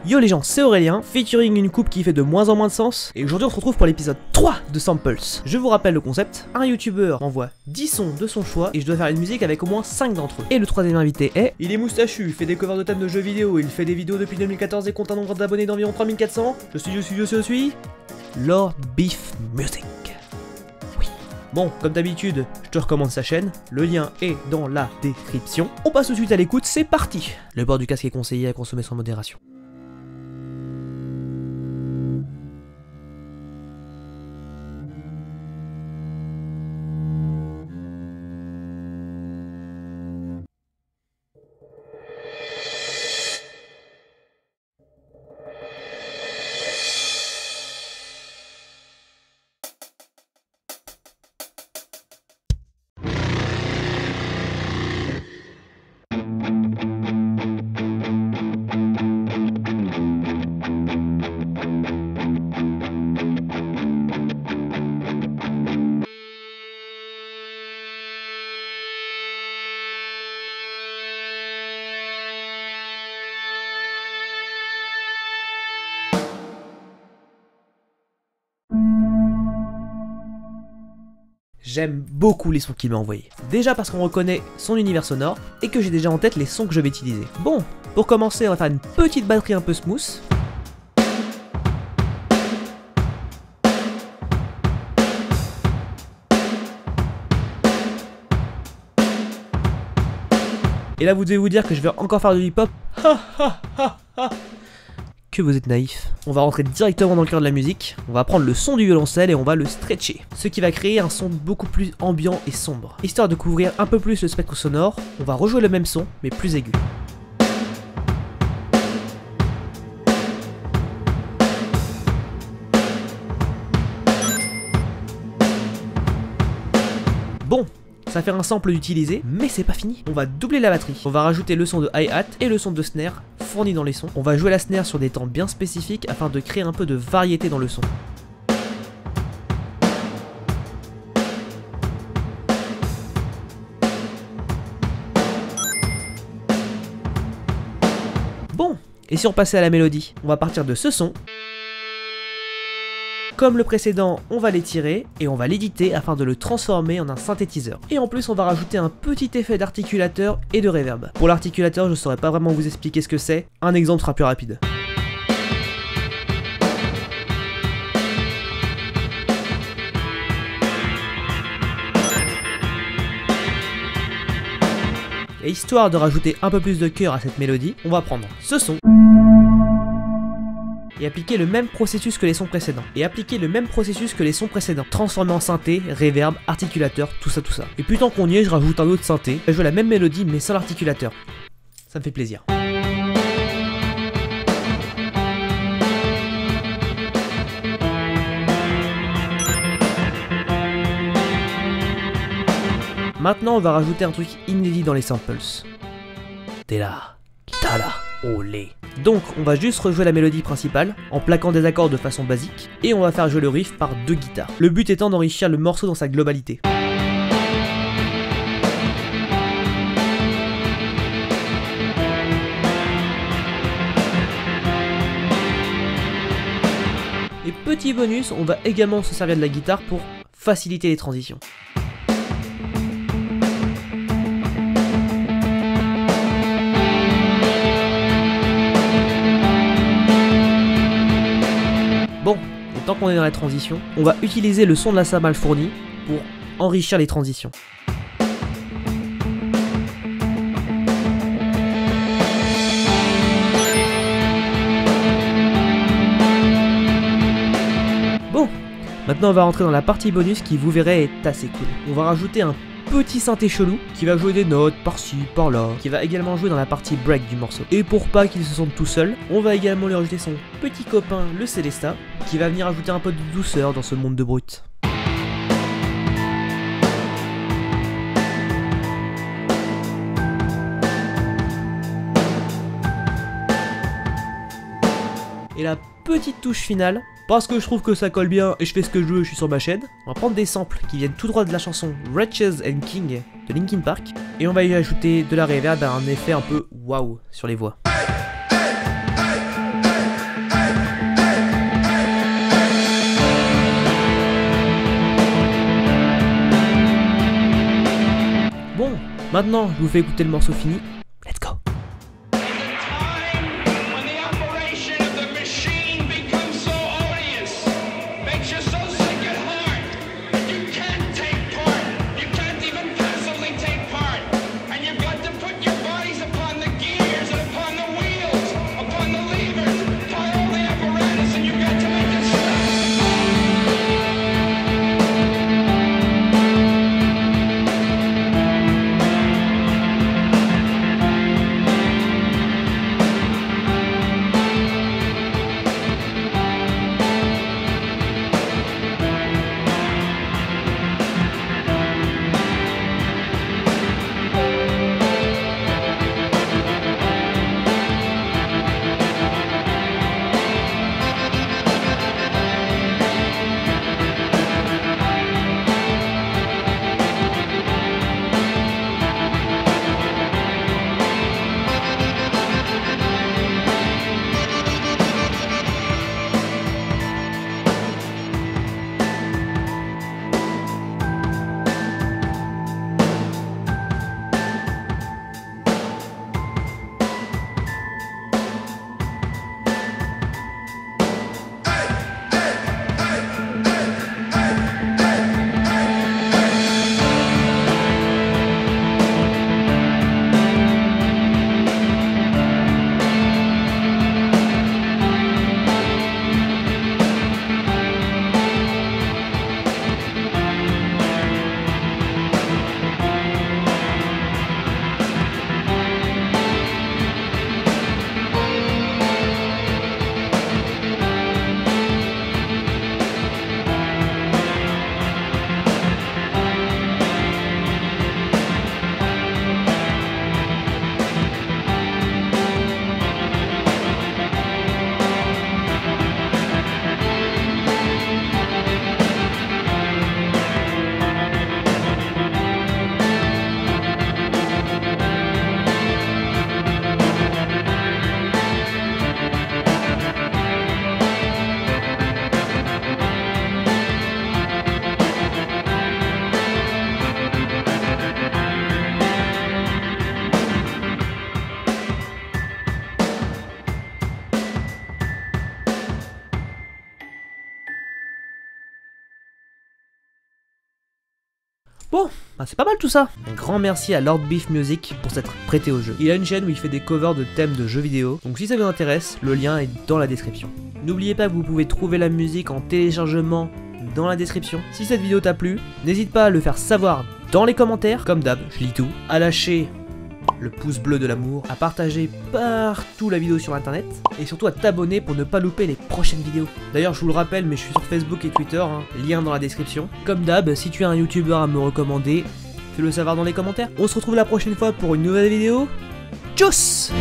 Yo les gens, c'est Aurélien, featuring une coupe qui fait de moins en moins de sens, et aujourd'hui on se retrouve pour l'épisode 3 de Samples. Je vous rappelle le concept, un youtubeur m'envoie 10 sons de son choix, et je dois faire une musique avec au moins 5 d'entre eux. Et le troisième invité est... Il est moustachu, il fait des covers de thèmes de jeux vidéo, il fait des vidéos depuis 2014 et compte un nombre d'abonnés d'environ 3400. Je suis... Lord Beef Music. Oui. Bon, comme d'habitude, je te recommande sa chaîne, le lien est dans la description. On passe tout de suite à l'écoute, c'est parti. Le port du casque est conseillé à consommer sans modération. J'aime beaucoup les sons qu'il m'a envoyés. Déjà parce qu'on reconnaît son univers sonore et que j'ai déjà en tête les sons que je vais utiliser. Bon, pour commencer, on va faire une petite batterie un peu smooth. Et là, vous devez vous dire que je vais encore faire du hip-hop. Que vous êtes naïf. On va rentrer directement dans le cœur de la musique, on va prendre le son du violoncelle et on va le stretcher, ce qui va créer un son beaucoup plus ambiant et sombre. Histoire de couvrir un peu plus le spectre sonore, on va rejouer le même son, mais plus aigu. Bon, ça fait un sample d'utiliser, mais c'est pas fini. On va doubler la batterie. On va rajouter le son de hi-hat et le son de snare fourni dans les sons. On va jouer la snare sur des temps bien spécifiques afin de créer un peu de variété dans le son. Bon, et si on passait à la mélodie, on va partir de ce son. Comme le précédent, on va l'étirer et on va l'éditer afin de le transformer en un synthétiseur. Et en plus, on va rajouter un petit effet d'articulateur et de reverb. Pour l'articulateur, je ne saurais pas vraiment vous expliquer ce que c'est. Un exemple sera plus rapide. Et histoire de rajouter un peu plus de cœur à cette mélodie, on va prendre ce son et appliquer le même processus que les sons précédents. Transformer en synthé, reverb, articulateur, tout ça. Et puis tant qu'on y est, je rajoute un autre synthé. Je joue la même mélodie mais sans l'articulateur. Ça me fait plaisir. Maintenant, on va rajouter un truc inédit dans les samples. T'es là, t'as là, olé. Donc on va juste rejouer la mélodie principale en plaquant des accords de façon basique et on va faire jouer le riff par deux guitares. Le but étant d'enrichir le morceau dans sa globalité. Et petit bonus, on va également se servir de la guitare pour faciliter les transitions. Bon, et tant qu'on est dans la transition, on va utiliser le son de la salle mal fournie pour enrichir les transitions. Bon, maintenant on va rentrer dans la partie bonus qui, vous verrez, est assez cool. On va rajouter un petit synthé chelou qui va jouer des notes par-ci, par-là, qui va également jouer dans la partie break du morceau. Et pour pas qu'il se sente tout seul, on va également lui rajouter son petit copain, le Célesta, qui va venir ajouter un peu de douceur dans ce monde de brut. Et la petite touche finale, parce que je trouve que ça colle bien et je fais ce que je veux, je suis sur ma chaîne, on va prendre des samples qui viennent tout droit de la chanson Wretches and King de Linkin Park et on va y ajouter de la reverb à un effet un peu waouh sur les voix. Maintenant, je vous fais écouter le morceau fini. Let's go. Bon, bah c'est pas mal tout ça. Un grand merci à Lord Beef Music pour s'être prêté au jeu. Il a une chaîne où il fait des covers de thèmes de jeux vidéo, donc si ça vous intéresse, le lien est dans la description. N'oubliez pas que vous pouvez trouver la musique en téléchargement dans la description. Si cette vidéo t'a plu, n'hésite pas à le faire savoir dans les commentaires, comme d'hab, je lis tout, à lâcher le pouce bleu de l'amour, à partager partout la vidéo sur internet, et surtout à t'abonner pour ne pas louper les prochaines vidéos. D'ailleurs je vous le rappelle, mais je suis sur Facebook et Twitter, lien dans la description. Comme d'hab, si tu as un youtubeur à me recommander, fais-le savoir dans les commentaires. On se retrouve la prochaine fois pour une nouvelle vidéo. Tchuss!